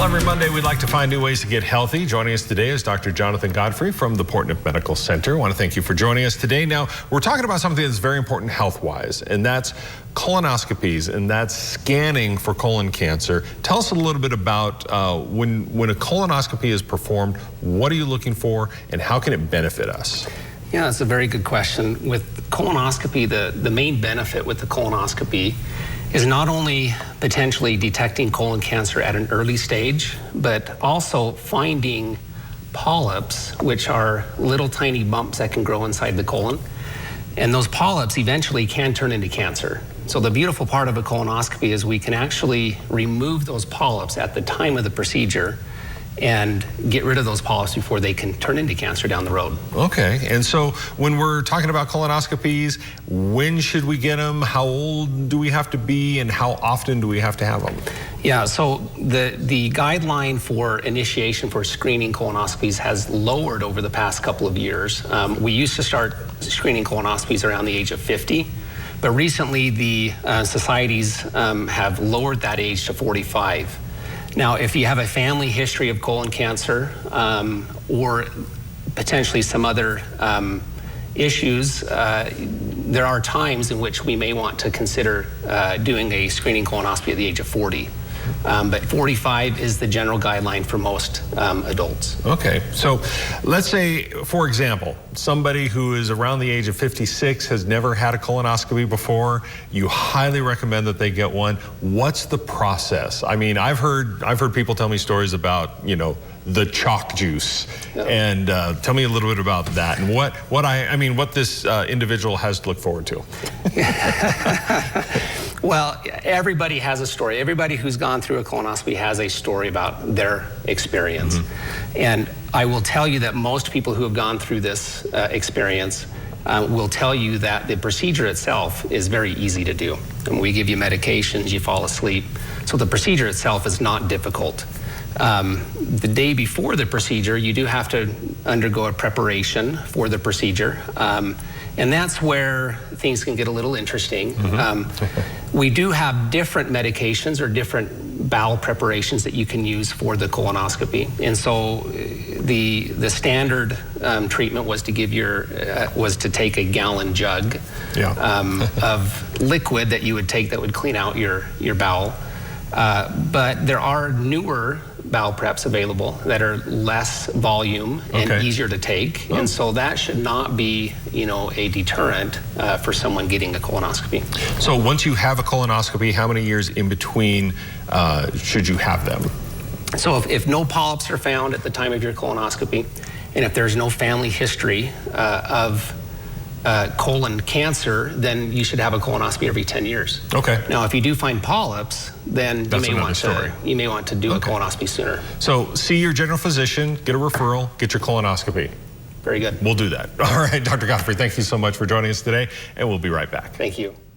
Well, every Monday we'd like to find new ways to get healthy. Joining us today is Dr. Jonathan Godfrey from the Portneuf Medical Center. I want to thank you for joining us today. Now, we're talking about something that's very important health-wise, and that's colonoscopies, and that's scanning for colon cancer. Tell us a little bit about when a colonoscopy is performed, what are you looking for, and how can it benefit us? Yeah, that's a very good question. With colonoscopy, the main benefit with the colonoscopy is not only potentially detecting colon cancer at an early stage, but also finding polyps, which are little tiny bumps that can grow inside the colon. And those polyps eventually can turn into cancer. So the beautiful part of a colonoscopy is we can actually remove those polyps at the time of the procedure and get rid of those polyps before they can turn into cancer down the road. Okay, and so when we're talking about colonoscopies, when should we get them? How old do we have to be, and how often do we have to have them? Yeah, so the guideline for initiation for screening colonoscopies has lowered over the past couple of years. We used to start screening colonoscopies around the age of 50, but recently the societies have lowered that age to 45. Now, if you have a family history of colon cancer or potentially some other issues, there are times in which we may want to consider doing a screening colonoscopy at the age of 40. But 45 is the general guideline for most adults. Okay, so let's say, for example, somebody who is around the age of 56 has never had a colonoscopy before. You highly recommend that they get one. What's the process? I mean, I've heard people tell me stories about, you know, the chalk juice, and tell me a little bit about that and what this individual has to look forward to. Well, everybody has a story. Everybody who's gone through a colonoscopy has a story about their experience. Mm-hmm. And I will tell you that most people who have gone through this experience will tell you that the procedure itself is very easy to do. And we give you medications, you fall asleep. So the procedure itself is not difficult. The day before the procedure, you do have to undergo a preparation for the procedure. And that's where things can get a little interesting. Mm-hmm. We do have different medications or different bowel preparations that you can use for the colonoscopy. And so the standard treatment was to give was to take a gallon jug of liquid that you would take that would clean out your bowel. But there are newer bowel preps available that are less volume and easier to take, and so that should not be, you know, a deterrent for someone getting a colonoscopy. So once you have a colonoscopy, how many years in between should you have them? So if no polyps are found at the time of your colonoscopy, and if there's no family history of colon cancer, then you should have a colonoscopy every 10 years. Okay. Now, if you do find polyps, then you may want to do a colonoscopy sooner. So see your general physician, get a referral, get your colonoscopy. Very good. We'll do that. All right, Dr. Godfrey, thank you so much for joining us today, and we'll be right back. Thank you.